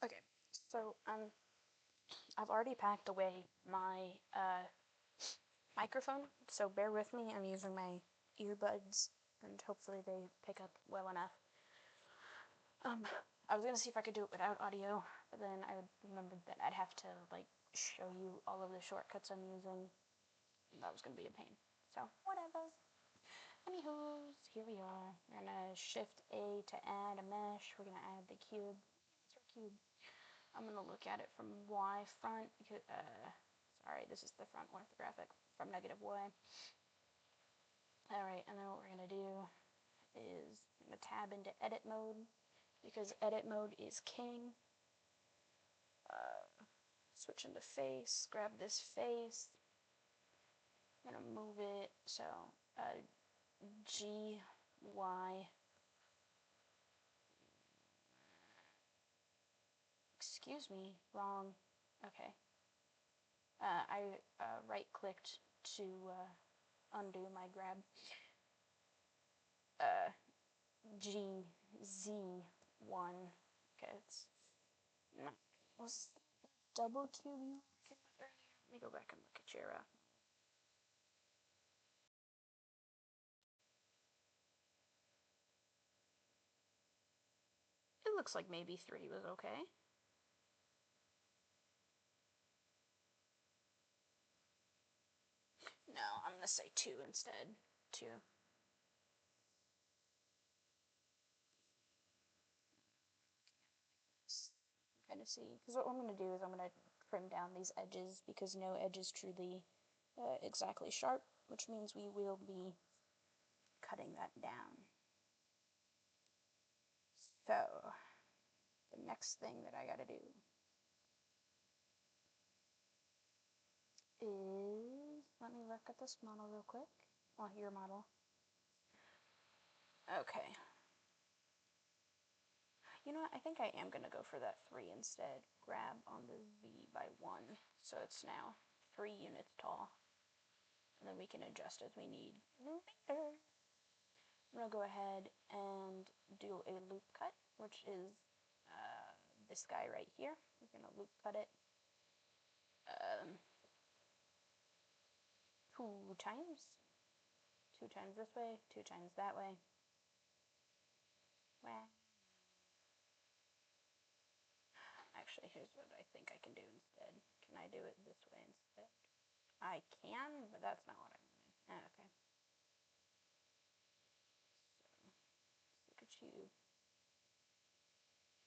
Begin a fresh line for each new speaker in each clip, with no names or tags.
Okay, so I've already packed away my microphone, so bear with me. I'm using my earbuds, and hopefully they pick up well enough. I was gonna see if I could do it without audio, but then I remembered that I'd have to like show you all of the shortcuts I'm using. That was gonna be a pain. So whatever. Anywho, here we are. We're gonna Shift A to add a mesh. We're gonna add the cube. It's our cube. I'm gonna look at it from Y front because sorry, this is the front orthographic from negative Y. Alright, and then what we're gonna do is I'm gonna tab into edit mode because edit mode is king. Switch into face, grab this face. I'm gonna move it so G, Y. Excuse me, wrong. Okay. I right clicked to undo my grab. GZ1. Okay, it's not. Was double cube you looking at earlier? Let me go back and look at your. It looks like maybe 3 was okay. No, I'm gonna say 2 instead. 2. Kind of see, because what I'm gonna do is I'm gonna trim down these edges because no edge is truly exactly sharp, which means we will be cutting that down. So, the next thing that I gotta do is, let me look at this model real quick. Well, your model. Okay. You know what, I think I am gonna go for that 3 instead. Grab on the V by 1, so it's now 3 units tall. And then we can adjust as we need later. I'm gonna go ahead and do a loop cut, which is this guy right here. We're gonna loop cut it 2 times. 2 times this way, 2 times that way. Well, actually, here's what I think I can do instead. Can I do it this way instead? I can, but that's not what I wanted. Okay. So, look at you.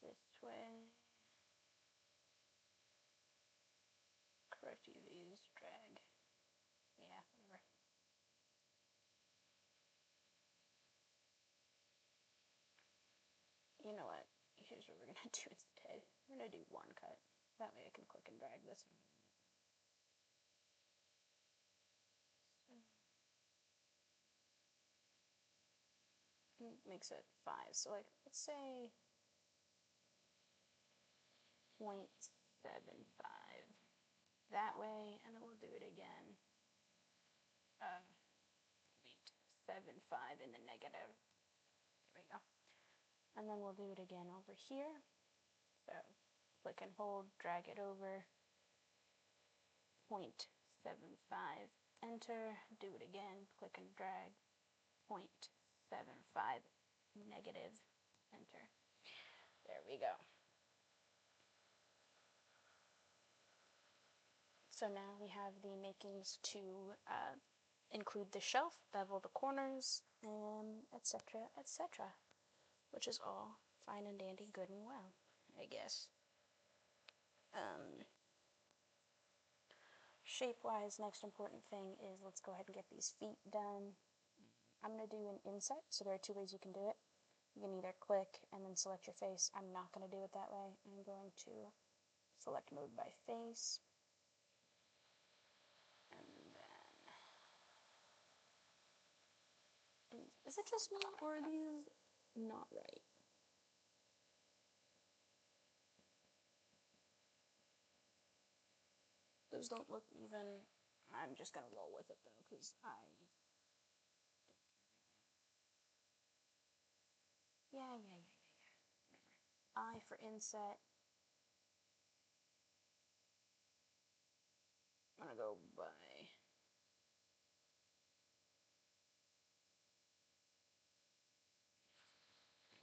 This way. Correct UVs, drag. Yeah, whatever. You know what? Here's what we're gonna do instead. We're gonna do 1 cut. That way I can click and drag this. Makes it 5. So like, let's say 0.75 that way, and then we'll do it again. 0.75 in the negative. There we go. And then we'll do it again over here. So click and hold, drag it over. 0.75, enter, do it again, click and drag. 0.75 negative, enter. There we go. So now we have the makings to include the shelf, bevel the corners, etc., etc., which is all fine and dandy, good and well, I guess. Shape-wise, next important thing is let's go ahead and get these feet done. I'm going to do an inset, so there are 2 ways you can do it. You can either click and then select your face. I'm not going to do it that way. I'm going to select mode by face. And then... Is it just me, or are these not right? Those don't look even. I'm just going to roll with it, though, because Yeah. I for inset. want to go by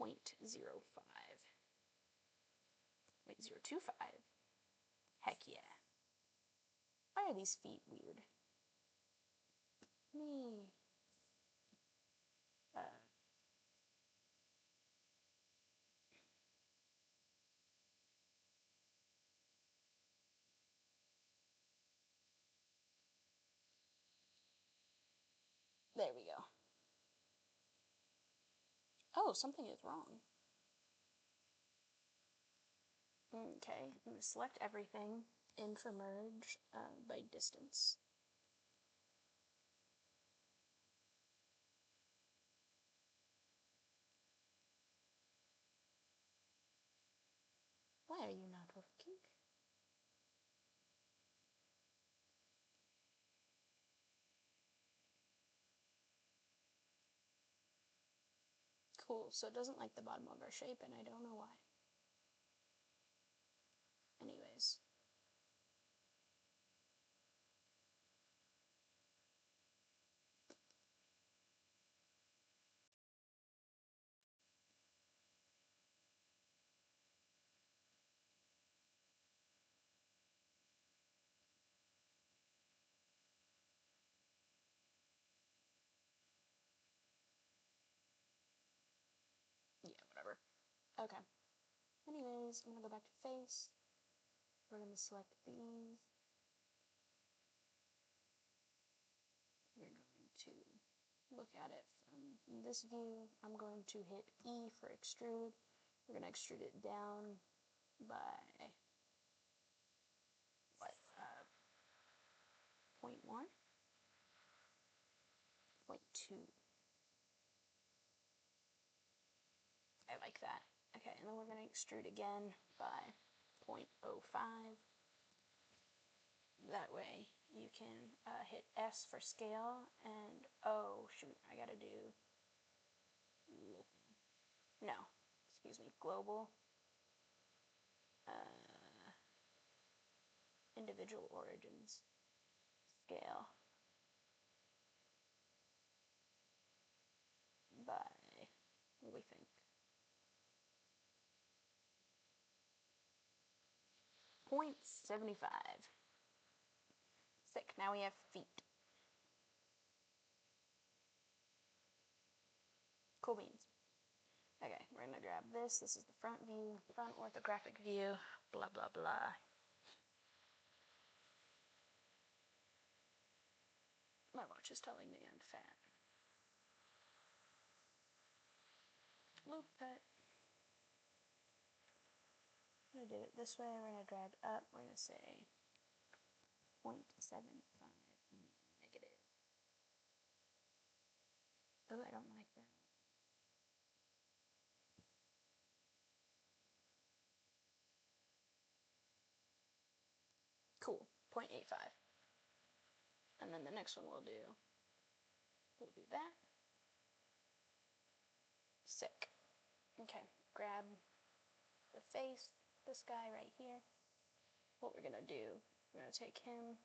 0.05. Wait, 0.25? Heck yeah. Why are these feet weird? Me. There we go. Oh, something is wrong. Okay, I'm going to select everything, inframerge by distance. Why are you not working? Cool, so it doesn't like the bottom of our shape, and I don't know why. Anyways. Yeah, whatever. Okay. Anyways, I'm going to go back to face. We're going to select these. We're going to look at it from this view. I'm going to hit E for extrude. We're going to extrude it down by, what, 0.1? 0.2. I like that. Okay, and then we're going to extrude again by 0.05. That way you can hit S for scale, and oh shoot, I gotta do, no, excuse me, global, individual origins, scale, by, what do we think? 0.75. Sick, now we have feet. Cool beans. Okay, we're gonna grab this. This is the front view, front orthographic view, blah, blah, blah. My watch is telling me I'm fat. Loop cut. I'm gonna do it this way. We're gonna drag up. We're gonna say 0.75 negative. Oh, I don't like that. Cool. 0.85. And then the next one we'll do that. Sick. Okay, grab the face, this guy right here. What we're gonna do, we're gonna take him,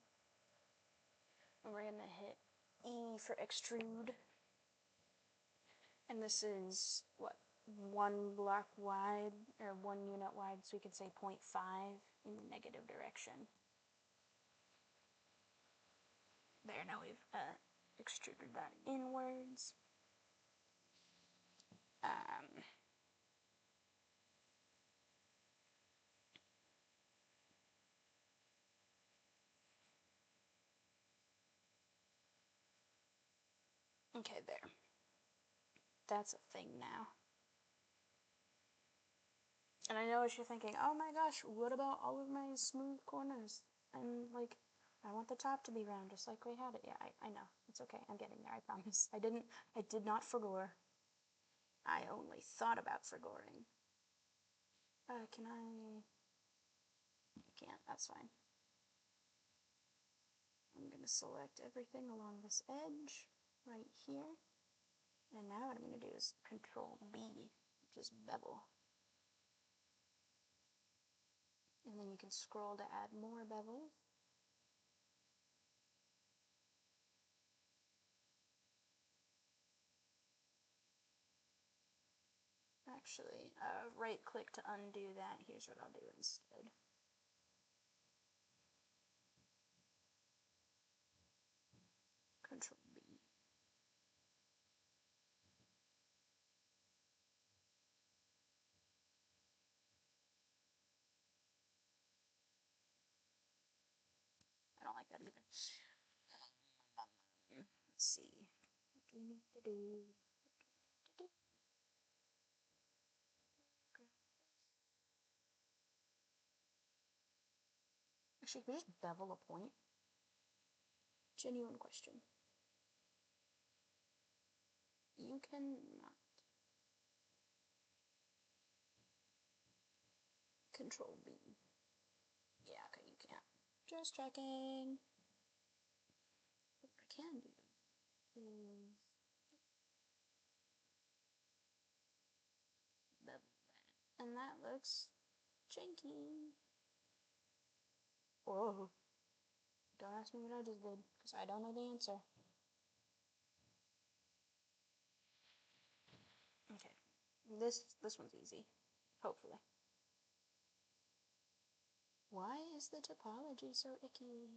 and we're gonna hit E for extrude. And this is, what, 1 block wide, or 1 unit wide, so we could say 0.5 in the negative direction. There, now we've extruded that inwards. Okay, there. That's a thing now. And I know what you're thinking, oh my gosh, what about all of my smooth corners? And like, I want the top to be round just like we had it. Yeah, I know. It's okay. I'm getting there, I promise. I did not forgore. I only thought about forgoring. Can I? Can't, that's fine. I'm gonna select everything along this edge right here. And now what I'm gonna do is Control B, which is bevel. And then you can scroll to add more bevels. actually right click to undo that. Here's what I'll do instead. Control B. I don't like that either. Let's see. What do we need to do? Actually, can we just bevel a point? Genuine question. You cannot. Control B. Yeah, okay, you can't. Just checking. What I can do is bevel that. And that looks janky. Whoa. Don't ask me what I just did, because I don't know the answer. Okay. This one's easy. Hopefully. Why is the topology so icky?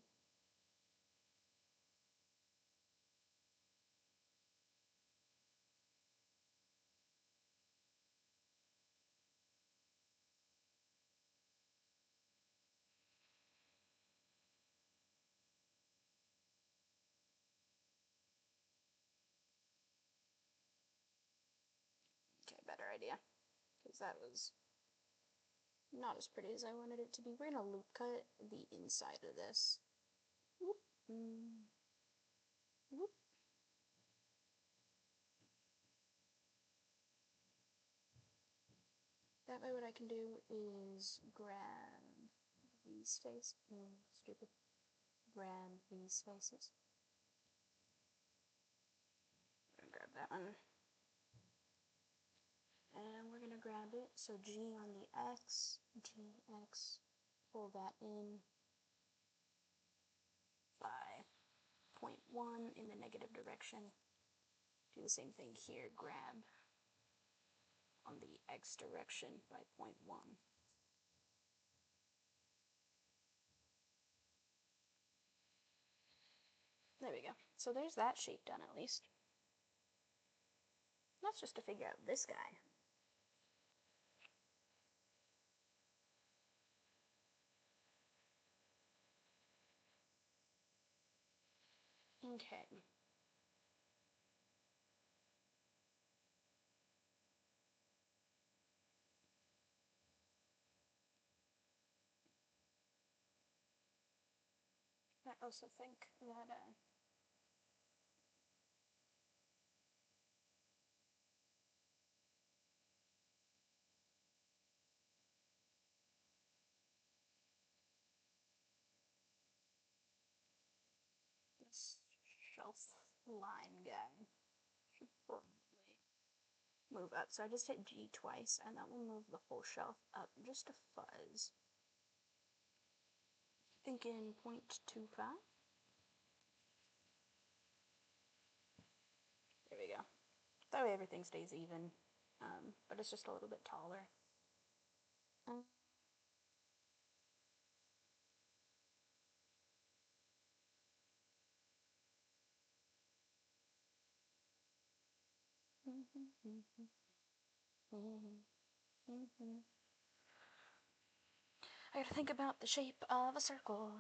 Okay, better idea. Because that was not as pretty as I wanted it to be. We're gonna loop cut the inside of this. Whoop. Whoop. That way what I can do is grab these spaces. Stupid. Grab these spaces. I'm gonna grab that one. And we're gonna grab it. So G on the X, GX, pull that in by 0.1 in the negative direction. Do the same thing here, grab on the X direction by 0.1. There we go. So there's that shape done at least. That's just to figure out this guy. Okay. I also think that this shelf line guy should probably move up. So I just hit G twice, and that will move the whole shelf up just a fuzz. Thinking 0.25. There we go. That way everything stays even, but it's just a little bit taller. I gotta think about the shape of a circle.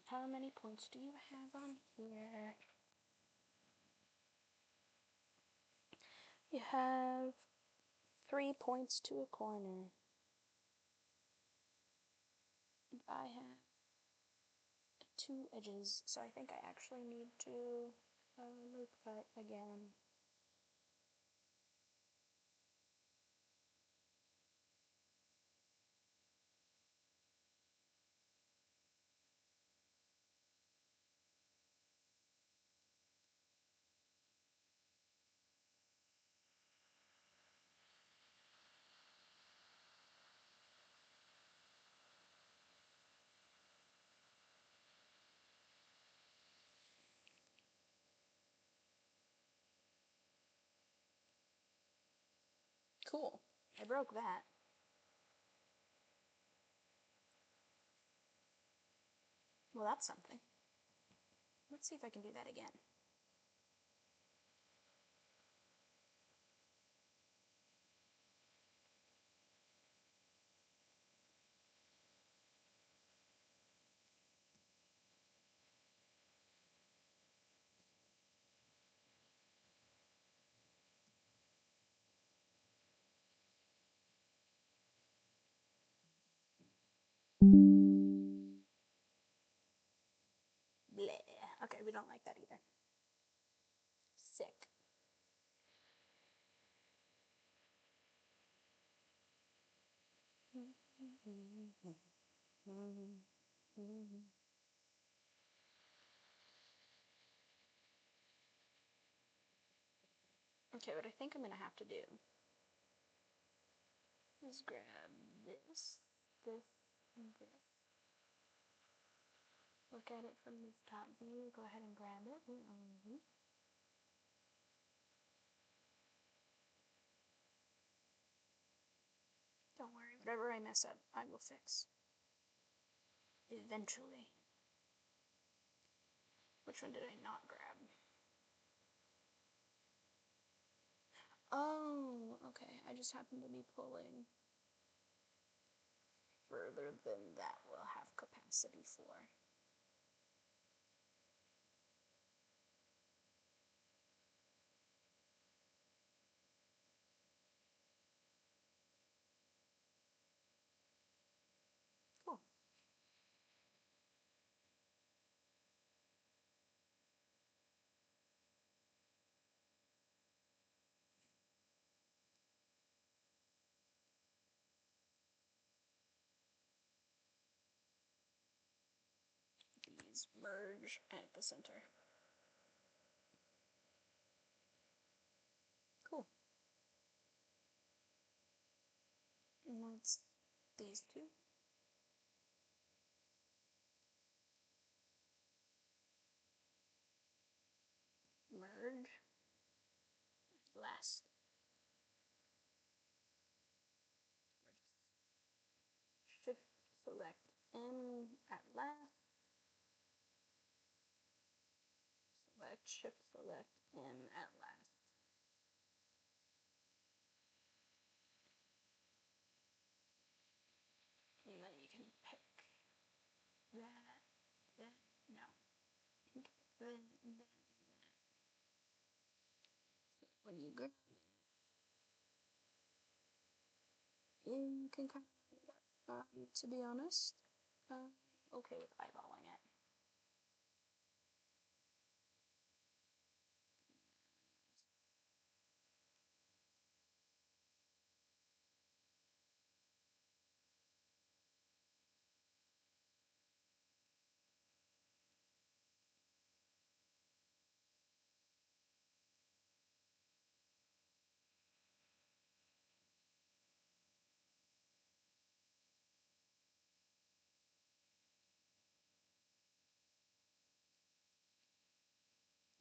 How many points do you have on here? You have 3 points to a corner. I have 2 edges, so I think I actually need to loop cut again. Cool. I broke that. Well, that's something. Let's see if I can do that again. Bleh. Okay, we don't like that either. Sick. Okay, what I think I'm gonna have to do is grab this, this, and this. Look at it from this top view. Go ahead and grab it. Don't worry, whatever I mess up, I will fix. Eventually. Which one did I not grab? Oh, okay. I just happen to be pulling further than that will have capacity for. Cool. These merge at the center. Cool. And that's these two. Merge. Last. Shift select M at last. Select shift select M at last. And then you can pick that, no. That. When you grab it, you can kind of, to be honest, okay with eyeballing it.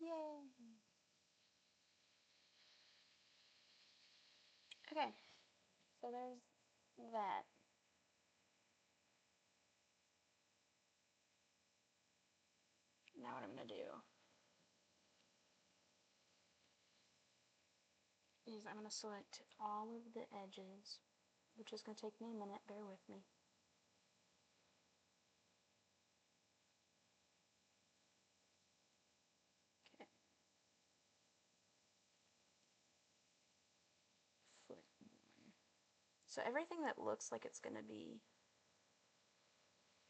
Yay! Okay, so there's that. Now what I'm gonna do is I'm gonna select all of the edges, which is gonna take me a minute, bear with me. Okay. Flip one. So everything that looks like it's gonna be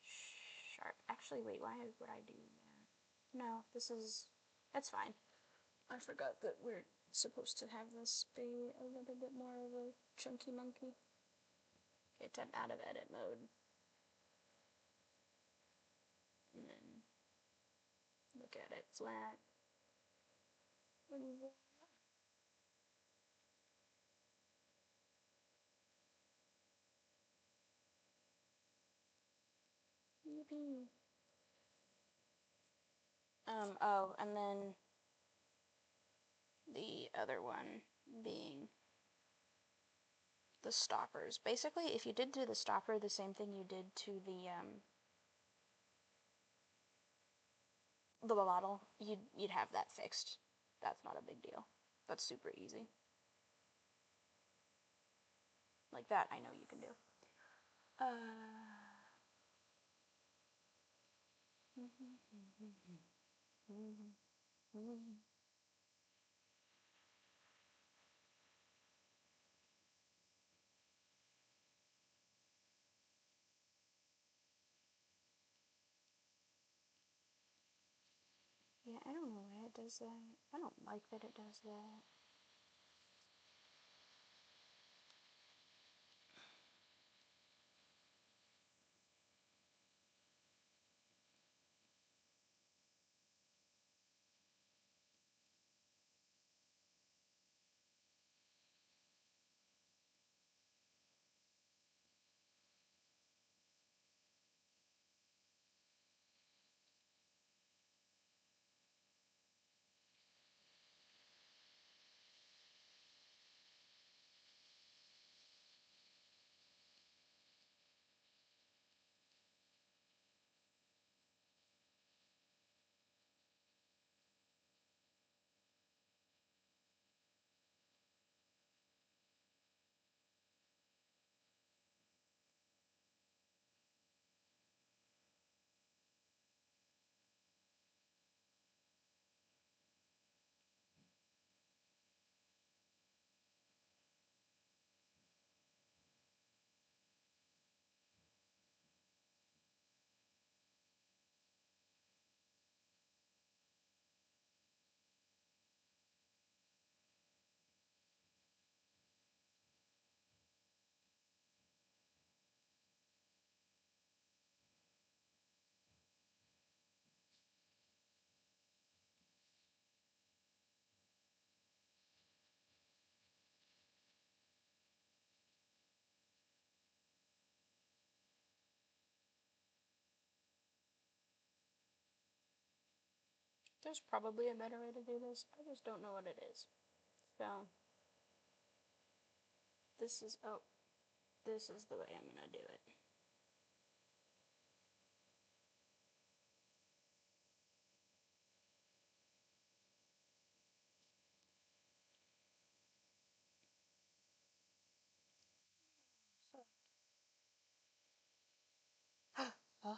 sharp. Actually, wait, why would I do that? No, that's fine. I forgot that we're supposed to have this be a little bit more of a chunky monkey. Okay, turn out of edit mode. And then look at it flat. Yippee. Oh, and then the other one being the stoppers. Basically, if you did to the stopper the same thing you did to the bottle, you'd have that fixed. That's not a big deal. That's super easy. Like that, I know you can do. Yeah, I don't know why it does that. I don't like that it does that. There's probably a better way to do this. I just don't know what it is. So, this is the way I'm gonna do it. So, oh,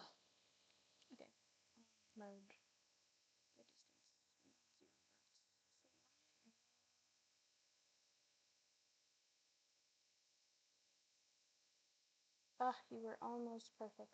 okay. Merge the distance. Ah, you were almost perfect.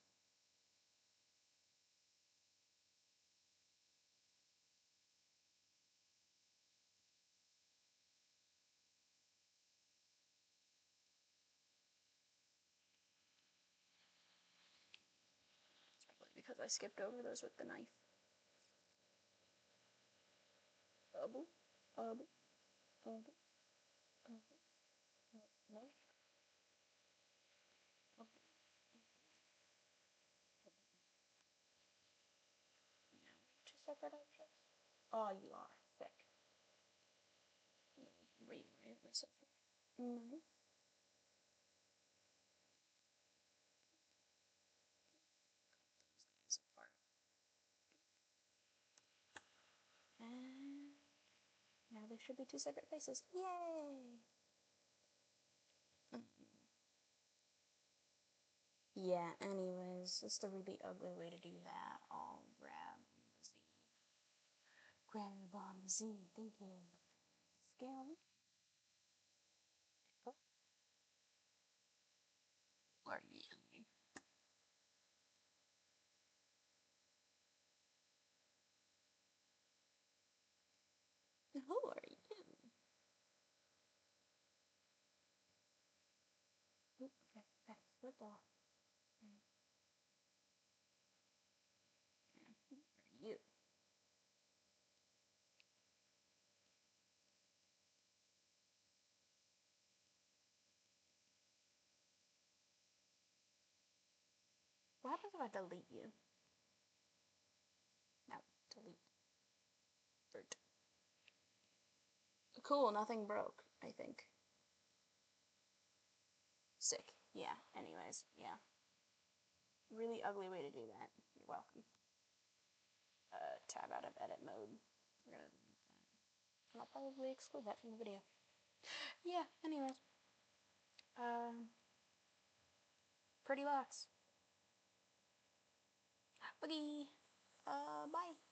It's probably because I skipped over those with the knife. Bubble, bubble, bubble, bubble, bubble. Two separate objects. Oh, you are sick. Rewrite myself. Mm-hmm. And now there should be two separate faces. Yay! Yeah, anyways, that's the really ugly way to do that. I'll grab Z. Grab on Z, thank you. Scale. Oh, who are you? Who are you? Oop, okay, flip off. Who are you? What happens if I delete you? No, delete. Bert. Cool, nothing broke, I think. Sick. Yeah, anyways, yeah. Really ugly way to do that. You're welcome. Tab out of edit mode. I'll probably exclude that from the video. Yeah, anyways. Pretty lots. Boogie. Bye.